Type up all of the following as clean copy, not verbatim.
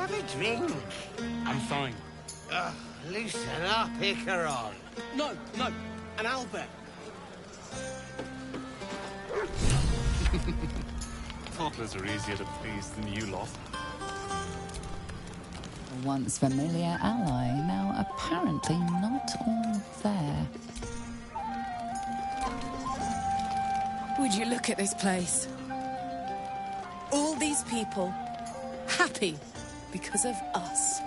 Have a drink. I'm fine. Loosen up, Icaron. No, an Albert. Toddlers are easier to please than you lot. A once familiar ally, now apparently not all there. Would you look at this place? All these people, happy because of us.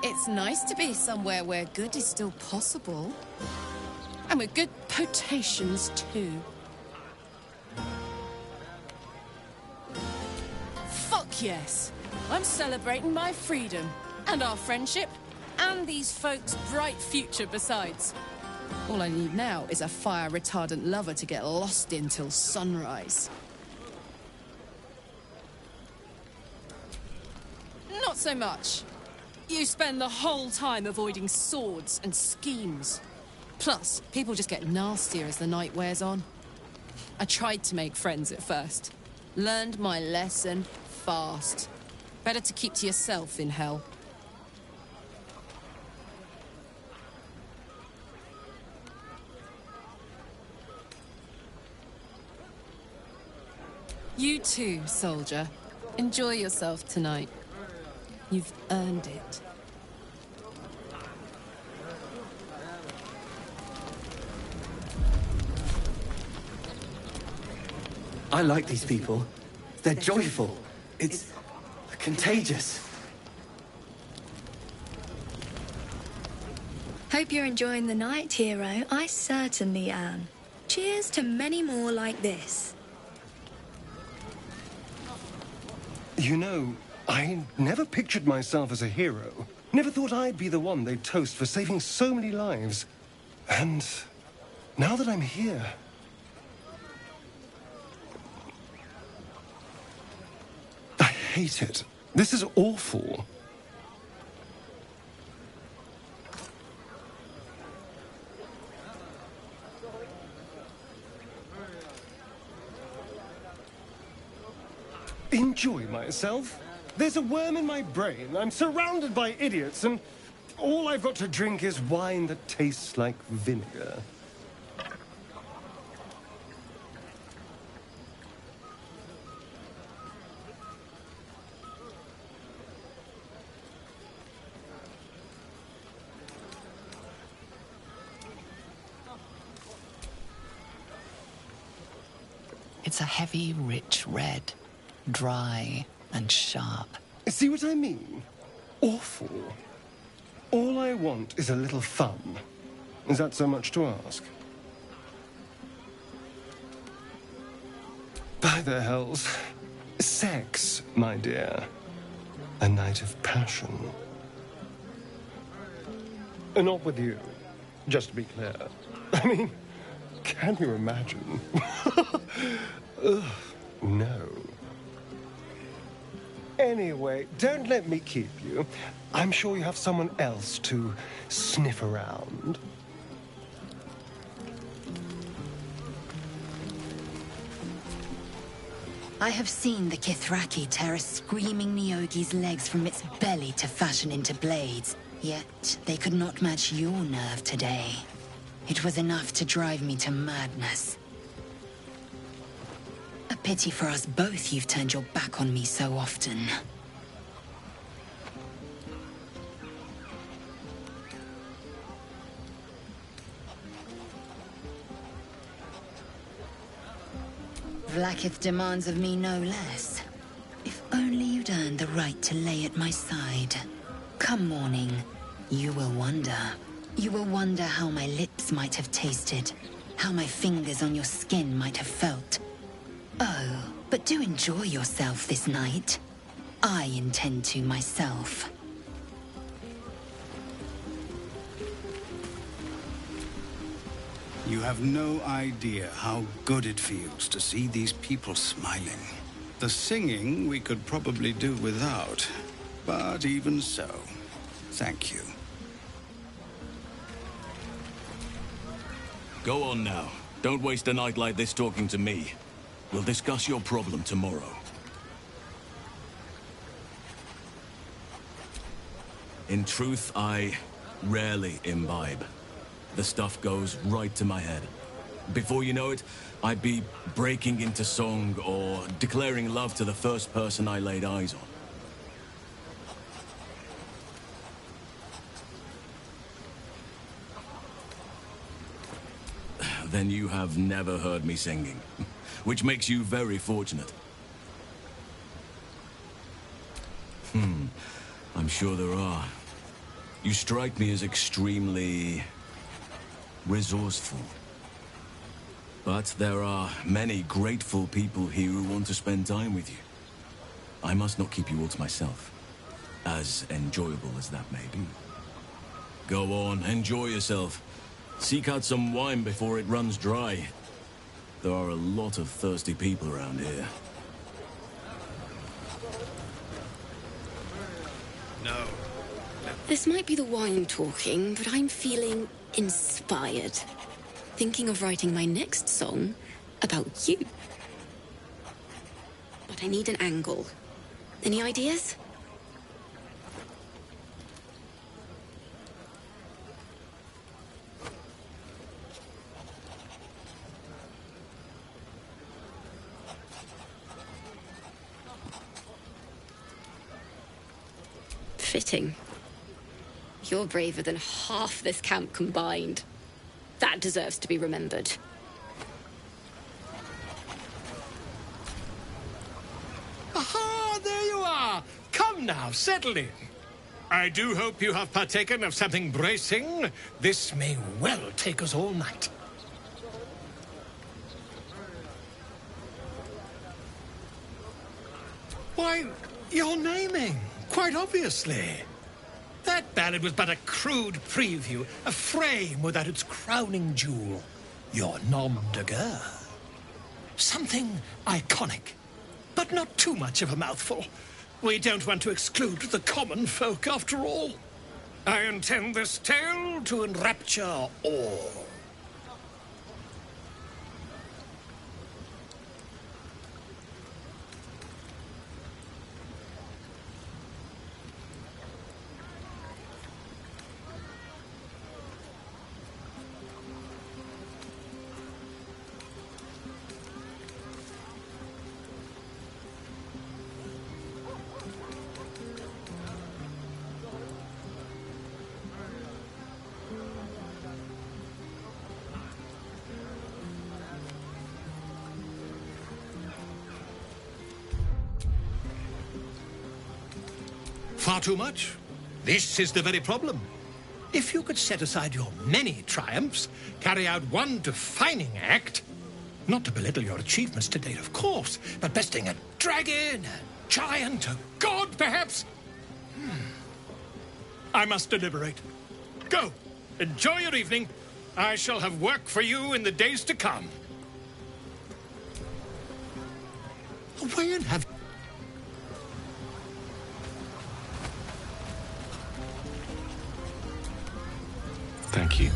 It's nice to be somewhere where good is still possible. And with good potations, too. Fuck yes! I'm celebrating my freedom, and our friendship, and these folks' bright future besides. All I need now is a fire-retardant lover to get lost in till sunrise. Not so much. You spend the whole time avoiding swords and schemes. Plus, people just get nastier as the night wears on. I tried to make friends at first. Learned my lesson fast. Better to keep to yourself in hell. You too, soldier. Enjoy yourself tonight. You've earned it. I like these people. They're joyful. It's contagious. Hope you're enjoying the night, hero. I certainly am. Cheers to many more like this. You know, I never pictured myself as a hero. Never thought I'd be the one they'd toast for saving so many lives. And now that I'm here... I hate it. This is awful. Enjoy myself? There's a worm in my brain. I'm surrounded by idiots, and all I've got to drink is wine that tastes like vinegar. It's a heavy, rich red. Dry and sharp. See what I mean? Awful. All I want is a little fun. Is that so much to ask? By the hells. Sex, my dear. A night of passion. Not with you, just to be clear. I mean, can you imagine? Ugh, no. Anyway, don't let me keep you. I'm sure you have someone else to sniff around. I have seen the Kithraki tear a screaming Nyogi's legs from its belly to fashion into blades. Yet, they could not match your nerve today. It was enough to drive me to madness. A pity for us both you've turned your back on me so often. Vlaakith demands of me no less. If only you'd earned the right to lay at my side. Come morning, you will wonder. You will wonder how my lips might have tasted, how my fingers on your skin might have felt. Oh, but do enjoy yourself this night. I intend to myself. You have no idea how good it feels to see these people smiling. The singing we could probably do without, but even so, thank you. Go on now. Don't waste a night like this talking to me. We'll discuss your problem tomorrow. In truth, I rarely imbibe. The stuff goes right to my head. Before you know it, I'd be breaking into song or declaring love to the first person I laid eyes on. Then you have never heard me singing, which makes you very fortunate. I'm sure there are. You strike me as extremely resourceful. But there are many grateful people here who want to spend time with you. I must not keep you all to myself, as enjoyable as that may be. Go on, enjoy yourself. Seek out some wine before it runs dry. There are a lot of thirsty people around here. No. This might be the wine talking, but I'm feeling inspired. Thinking of writing my next song about you. But I need an angle. Any ideas? Fitting. You're braver than half this camp combined. That deserves to be remembered. Aha! There you are! Come now, settle in. I do hope you have partaken of something bracing. This may well take us all night. Why, you're naming, quite obviously. That ballad was but a crude preview, a frame without its crowning jewel. Your nom de guerre. Something iconic, but not too much of a mouthful. We don't want to exclude the common folk, after all. I intend this tale to enrapture all. Far too much? This is the very problem. If you could set aside your many triumphs, carry out one defining act, not to belittle your achievements to date, of course, but besting a dragon, a giant, a god, perhaps. I must deliberate. Go. Enjoy your evening. I shall have work for you in the days to come. Where have... Thank you.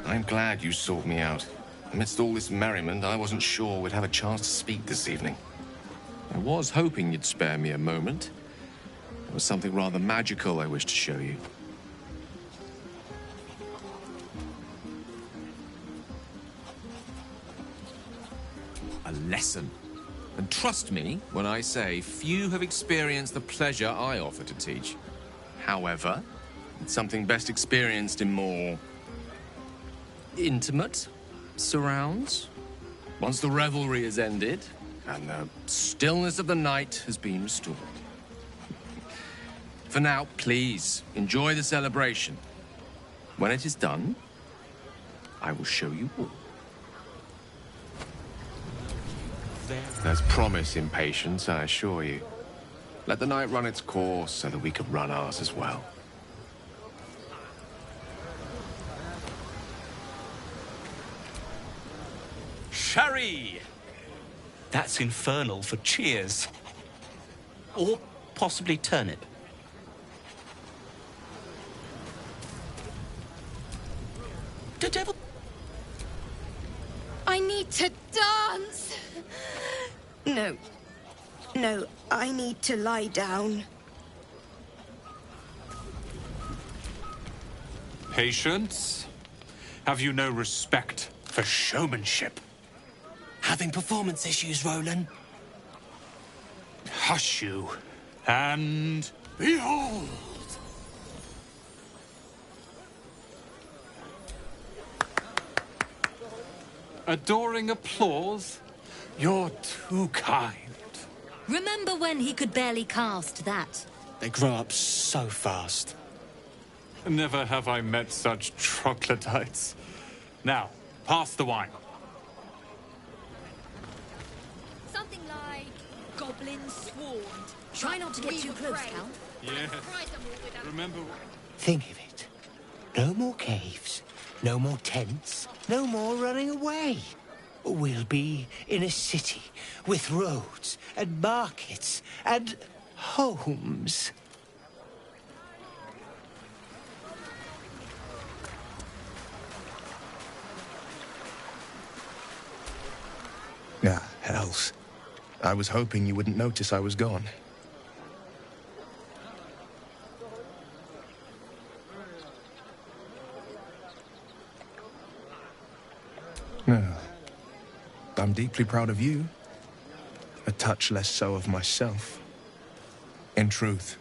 I'm glad you sought me out. Amidst all this merriment, I wasn't sure we'd have a chance to speak this evening. I was hoping you'd spare me a moment. There was something rather magical I wished to show you. A lesson. And trust me when I say few have experienced the pleasure I offer to teach. However, it's something best experienced in more... intimate surrounds. Once the revelry is ended, and the stillness of the night has been restored. For now, please, enjoy the celebration. When it is done, I will show you all. There's promise in patience, I assure you. Let the night run its course so that we can run ours as well. Sherry! That's infernal for cheers. Or possibly turnip. I I need to dance! No. No, I need to lie down. Patience? Have you no respect for showmanship? Having performance issues, Roland? Hush you, and behold! Adoring applause? You're too kind. Remember when he could barely cast that? They grow up so fast. Never have I met such troglodytes. Now, pass the wine. Something like goblins swarmed. Try not to get too close, Cal. Yes. Remember... Think of it. No more caves, no more tents, no more running away. We'll be in a city with roads and markets and homes. Ah, hells. I was hoping you wouldn't notice I was gone. No. I'm deeply proud of you. A touch less so of myself. In truth,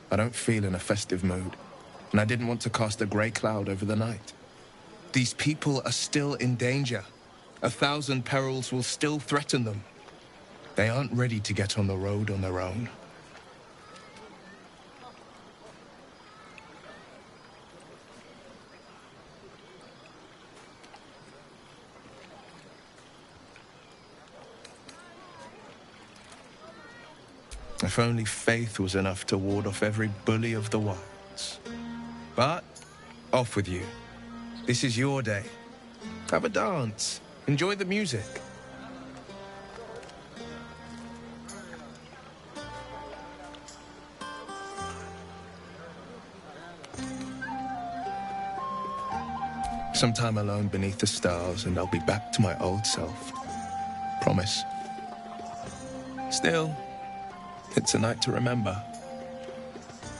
I don't feel in a festive mood, and I didn't want to cast a grey cloud over the night. These people are still in danger. 1,000 perils will still threaten them. They aren't ready to get on the road on their own. If only faith was enough to ward off every bully of the wilds. But, off with you. This is your day. Have a dance. Enjoy the music. Some time alone beneath the stars, and I'll be back to my old self. Promise. Still, it's a night to remember.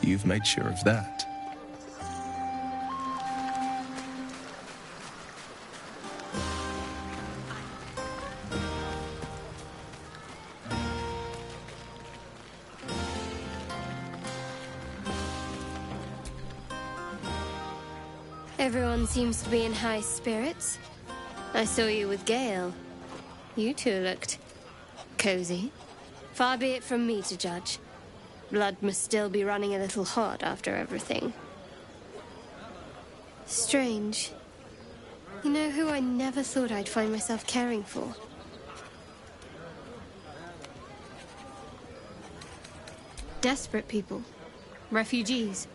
You've made sure of that. Everyone seems to be in high spirits. I saw you with Gale. You two looked cozy. Far be it from me to judge. Blood must still be running a little hot after everything. Strange. You know who I never thought I'd find myself caring for? Desperate people. Refugees.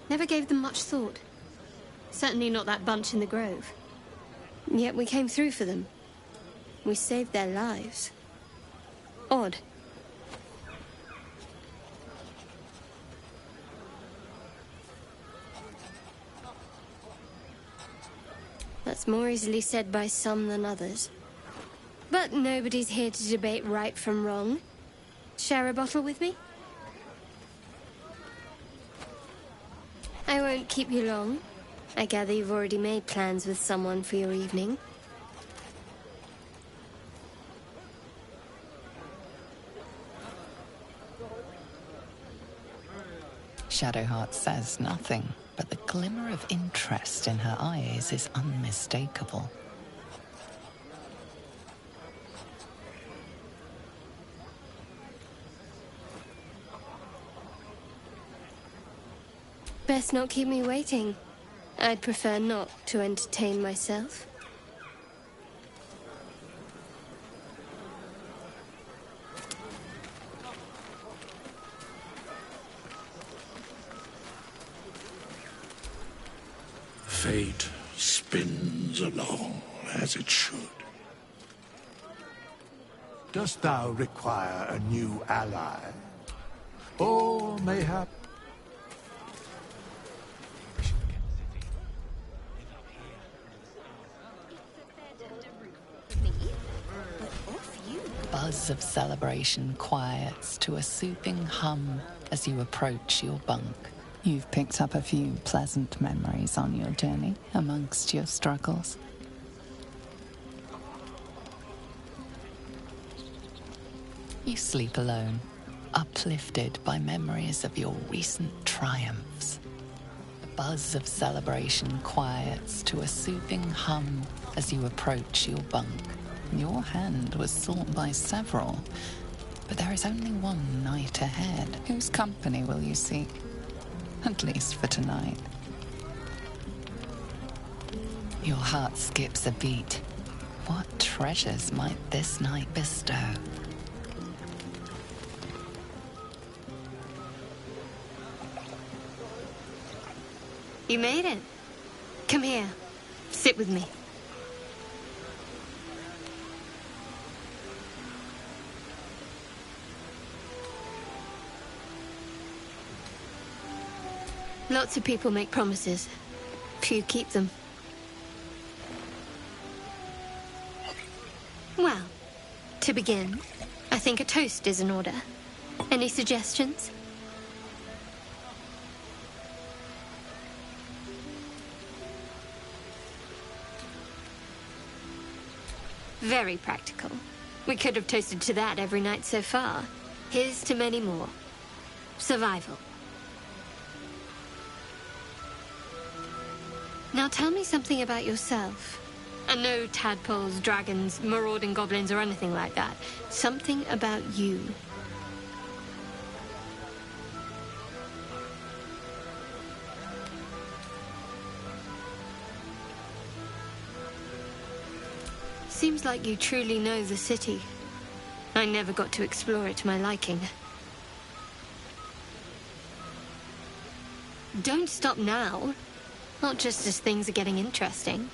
Never gave them much thought. Certainly not that bunch in the grove. Yet we came through for them. We saved their lives. Odd. That's more easily said by some than others. But nobody's here to debate right from wrong. Share a bottle with me? I won't keep you long. I gather you've already made plans with someone for your evening. Shadowheart says nothing, but the glimmer of interest in her eyes is unmistakable. Best not keep me waiting. I'd prefer not to entertain myself. Fate spins along as it should. Dost thou require a new ally? Or mayhap... buzz of celebration quiets to a soothing hum as you approach your bunk. You've picked up a few pleasant memories on your journey amongst your struggles. You sleep alone, uplifted by memories of your recent triumphs. The buzz of celebration quiets to a soothing hum as you approach your bunk. Your hand was sought by several, but there is only one night ahead. Whose company will you seek? At least for tonight. Your heart skips a beat. What treasures might this night bestow? You made it. Come here. Sit with me. Lots of people make promises. Few keep them. Well, to begin, I think a toast is in order. Any suggestions? Very practical. We could have toasted to that every night so far. Here's to many more. Survival. Now tell me something about yourself. And no tadpoles, dragons, marauding goblins, or anything like that. Something about you. Seems like you truly know the city. I never got to explore it to my liking. Don't stop now. Not just as things are getting interesting.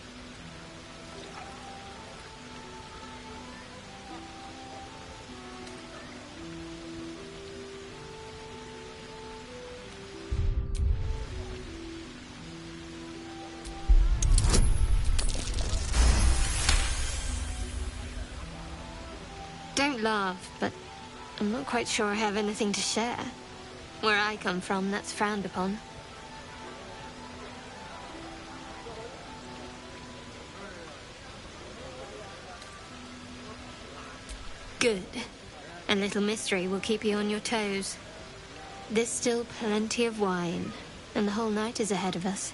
Don't laugh, but I'm not quite sure I have anything to share. Where I come from, that's frowned upon. Good. A little mystery will keep you on your toes. There's still plenty of wine, and the whole night is ahead of us.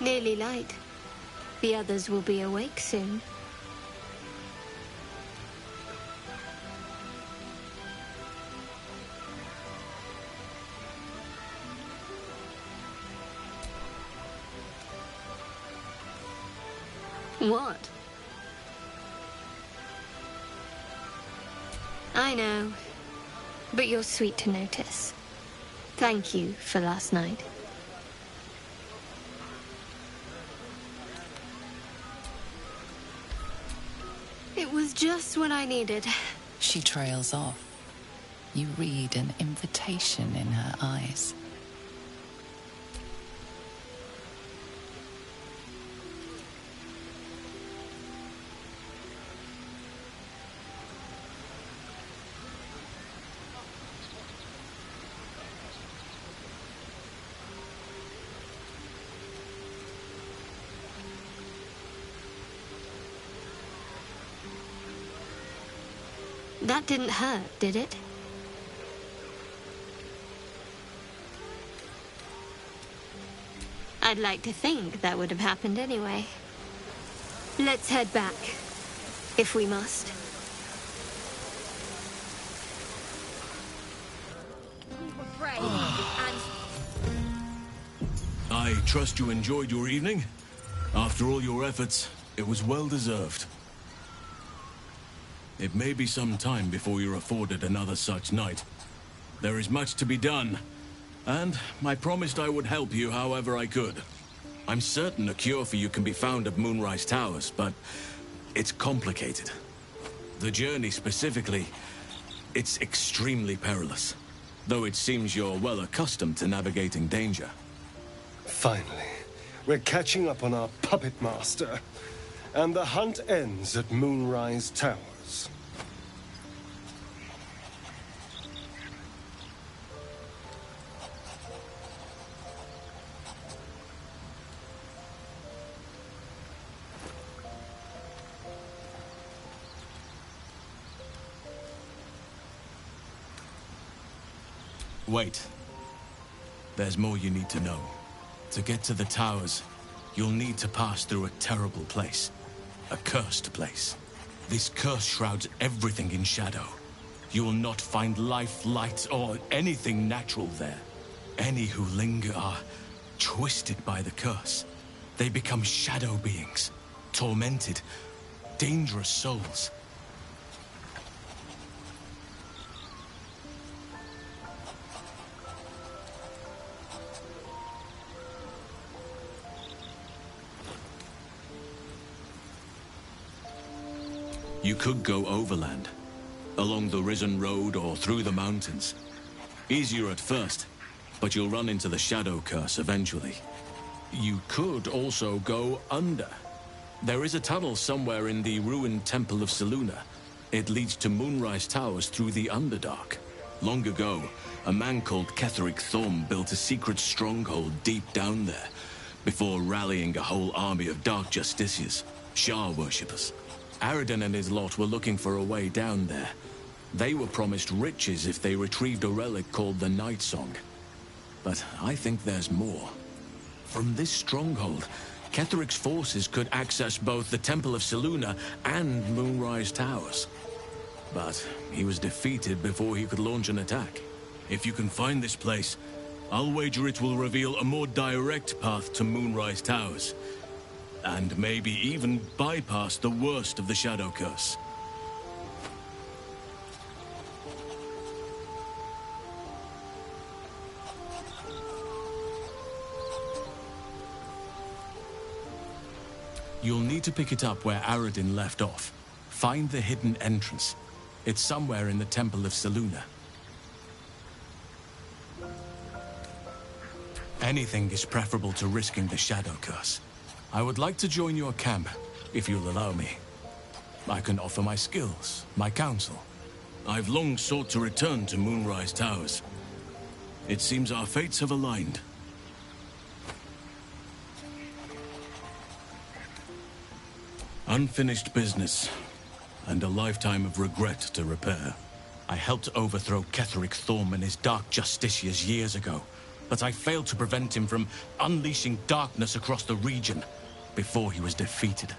Nearly light. The others will be awake soon. What? I know, but you're sweet to notice. Thank you for last night. It was just what I needed. She trails off. You read an invitation in her eyes. That didn't hurt, did it? I'd like to think that would have happened anyway. Let's head back, if we must. I trust you enjoyed your evening. After all your efforts, it was well deserved. It may be some time before you're afforded another such night. There is much to be done, and I promised I would help you however I could. I'm certain a cure for you can be found at Moonrise Towers, but it's complicated. The journey specifically, it's extremely perilous. Though it seems you're well accustomed to navigating danger. Finally, we're catching up on our puppet master. And the hunt ends at Moonrise Towers. Wait. There's more you need to know. To get to the towers, you'll need to pass through a terrible place. A cursed place. This curse shrouds everything in shadow. You will not find life, light, or anything natural there. Any who linger are twisted by the curse. They become shadow beings, tormented, dangerous souls. You could go overland, along the Risen Road or through the mountains. Easier at first, but you'll run into the Shadow Curse eventually. You could also go under. There is a tunnel somewhere in the ruined Temple of Selûne. It leads to Moonrise Towers through the Underdark. Long ago, a man called Ketheric Thorm built a secret stronghold deep down there, before rallying a whole army of Dark Justiciars, Shah worshippers. Aradin and his lot were looking for a way down there. They were promised riches if they retrieved a relic called the Night Song. But I think there's more. From this stronghold, Ketheric's forces could access both the Temple of Selûne and Moonrise Towers. But he was defeated before he could launch an attack. If you can find this place, I'll wager it will reveal a more direct path to Moonrise Towers. And maybe even bypass the worst of the Shadow Curse. You'll need to pick it up where Aradin left off. Find the hidden entrance. It's somewhere in the Temple of Selûne. Anything is preferable to risking the Shadow Curse. I would like to join your camp, if you'll allow me. I can offer my skills, my counsel. I've long sought to return to Moonrise Towers. It seems our fates have aligned. Unfinished business, and a lifetime of regret to repair. I helped overthrow Ketheric Thorm and his Dark Justiciars years ago, but I failed to prevent him from unleashing darkness across the region before he was defeated.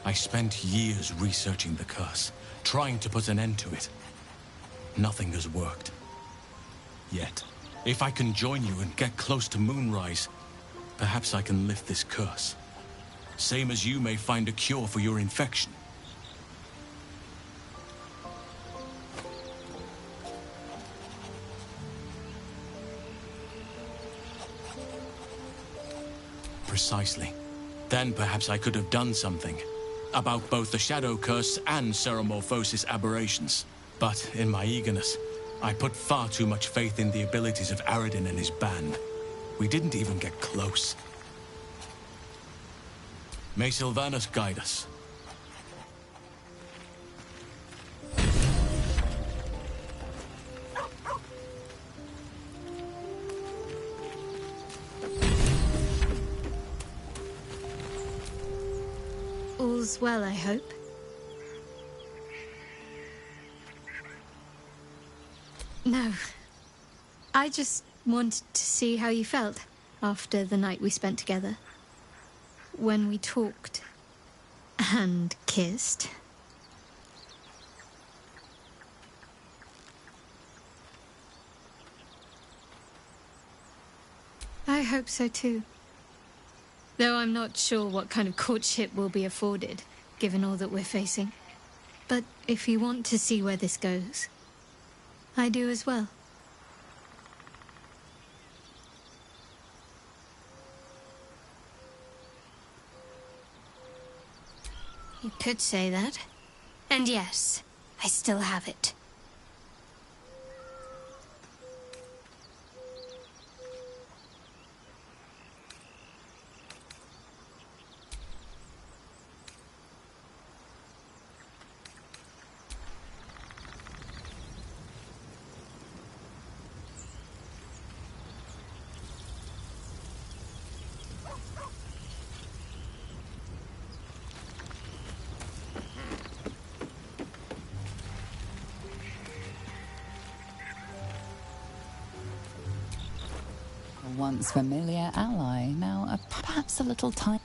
I spent years researching the curse, trying to put an end to it. Nothing has worked. Yet, if I can join you and get close to Moonrise, perhaps I can lift this curse. Same as you may find a cure for your infection. Precisely. Then perhaps I could have done something about both the Shadow Curse and Ceramorphosis aberrations. But in my eagerness, I put far too much faith in the abilities of Aradin and his band. We didn't even get close. May Sylvanus guide us. All's well, I hope. No. I just wanted to see how you felt after the night we spent together. When we talked and kissed. I hope so too. Though I'm not sure what kind of courtship will be afforded, given all that we're facing. But if you want to see where this goes, I do as well. You could say that. And yes, I still have it. A once familiar ally, now perhaps a little time.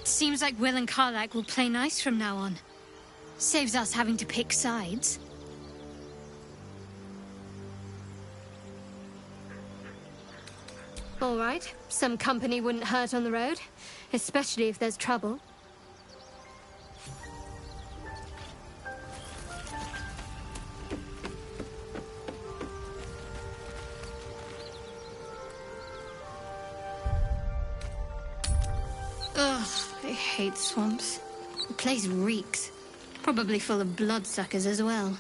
Seems like Will and Karlak will play nice from now on. Saves us having to pick sides. All right, some company wouldn't hurt on the road, especially if there's trouble. Ugh, I hate swamps. The place reeks. Probably full of bloodsuckers as well.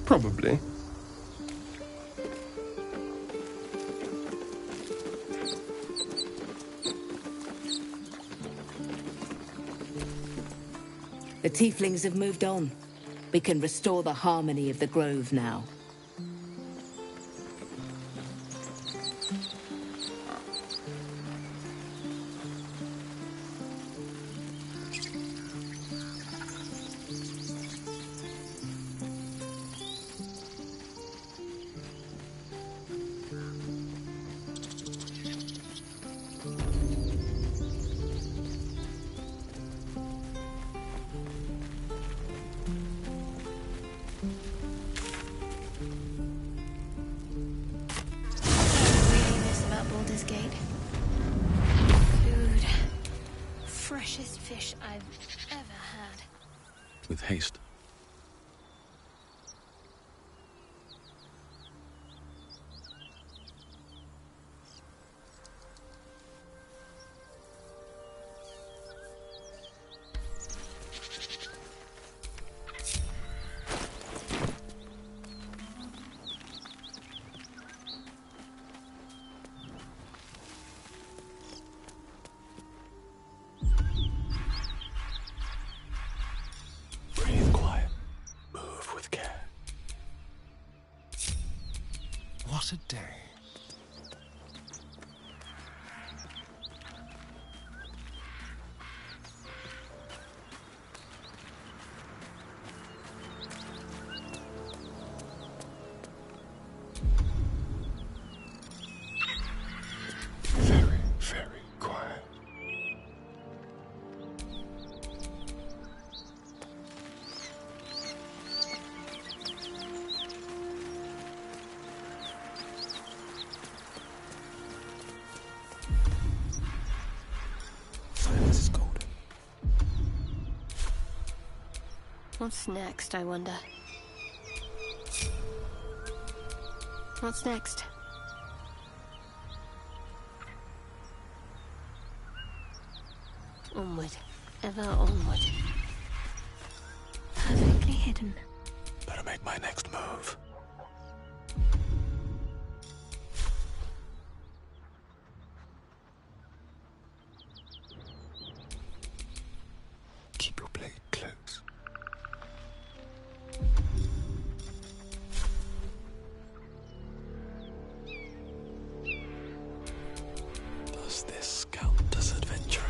Probably. The tieflings have moved on. We can restore the harmony of the grove now. Baldur's Gate. Food. Freshest fish I've ever had. With haste. Breathe quiet. Move with care. What a day. Very, very quiet. Silence is golden. What's next, I wonder? What's next? Onward. Ever onward. Perfectly hidden. Better make my next move. Keep your blade close. Does this count as adventure?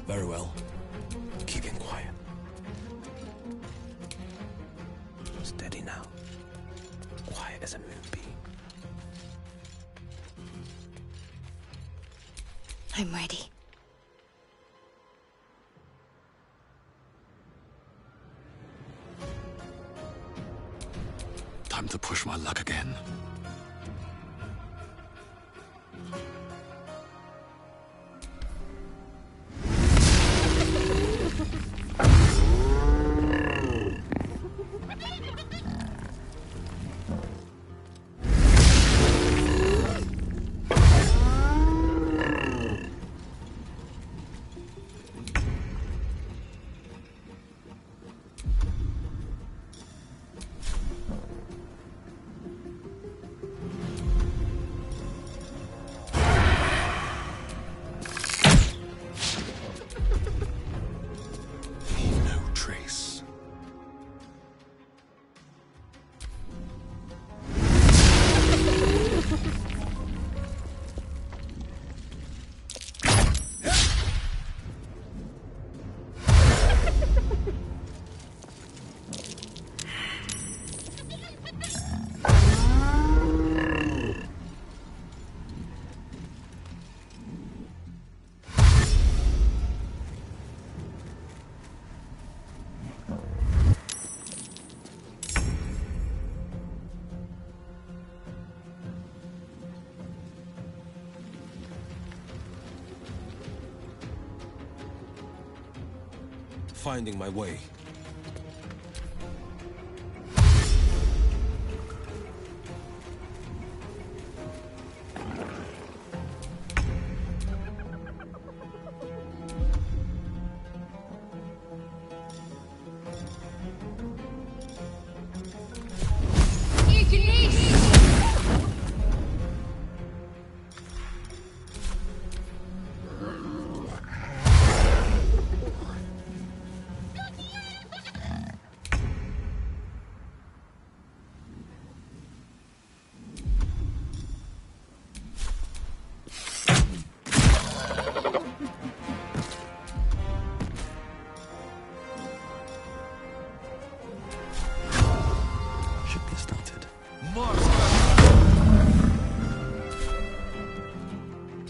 Very well. Keeping quiet. Steady now. Quiet as a moonbeam. I'm ready. Time to push my luck again. Finding my way.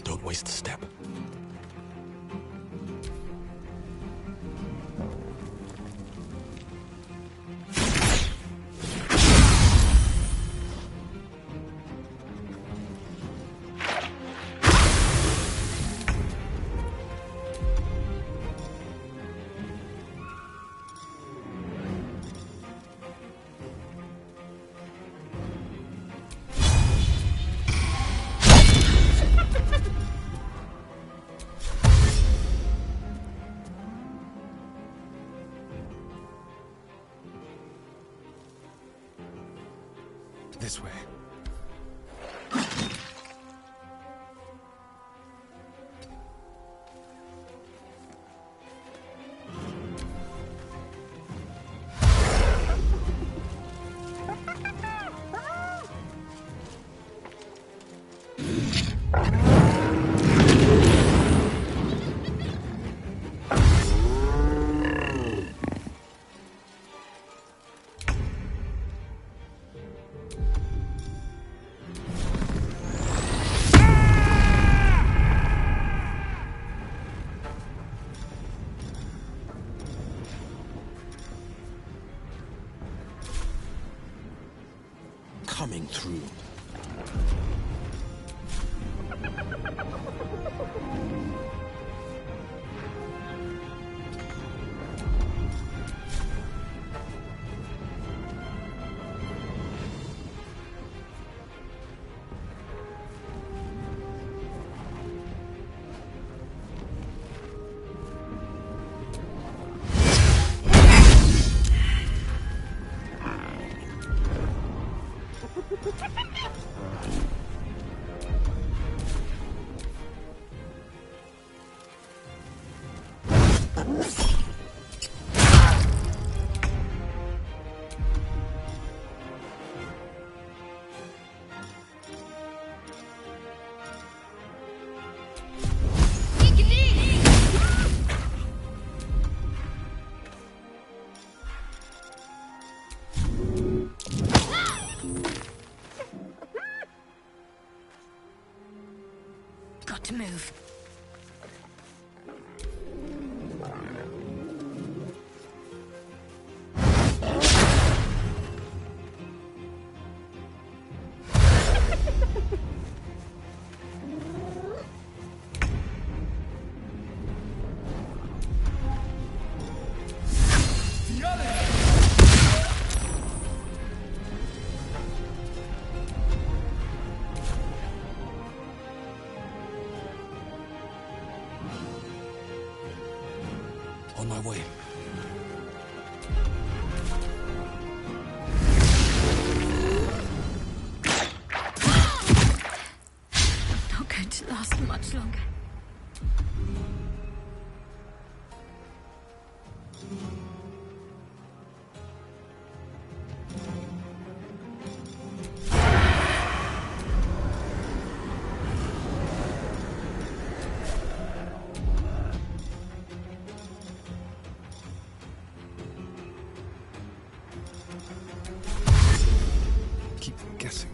Don't waste a step. This way. Coming through. Got to move. On my way. Not going to last much longer. Keep guessing.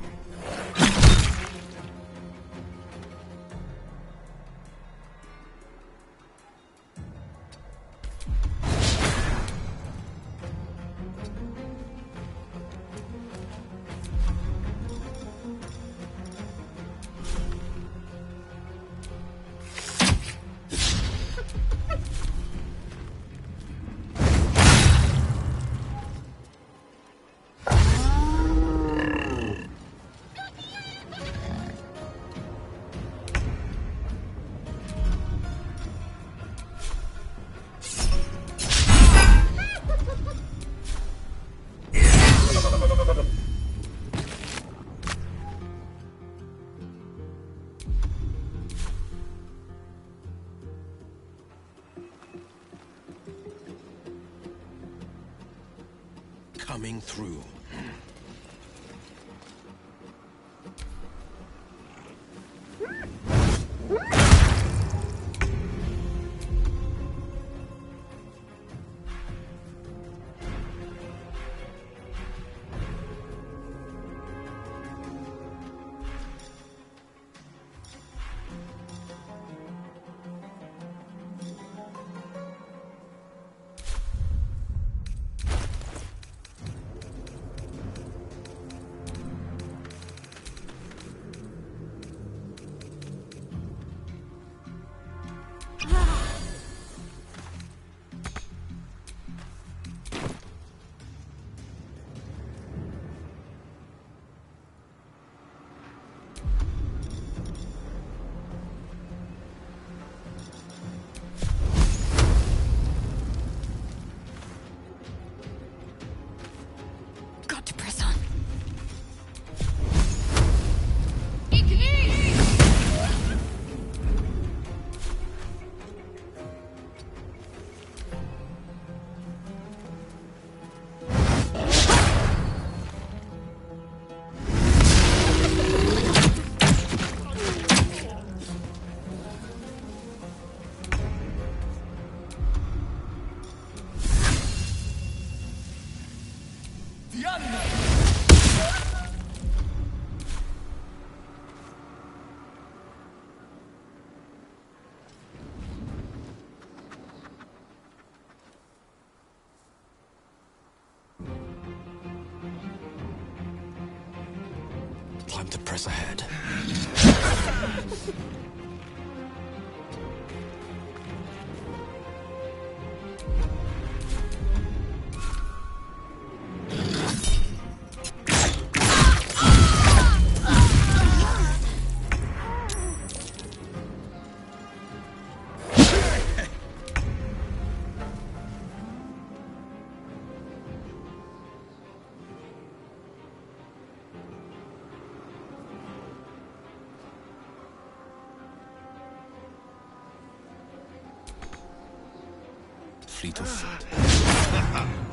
Coming through. Got to press on. Time to press ahead. fleet of foot.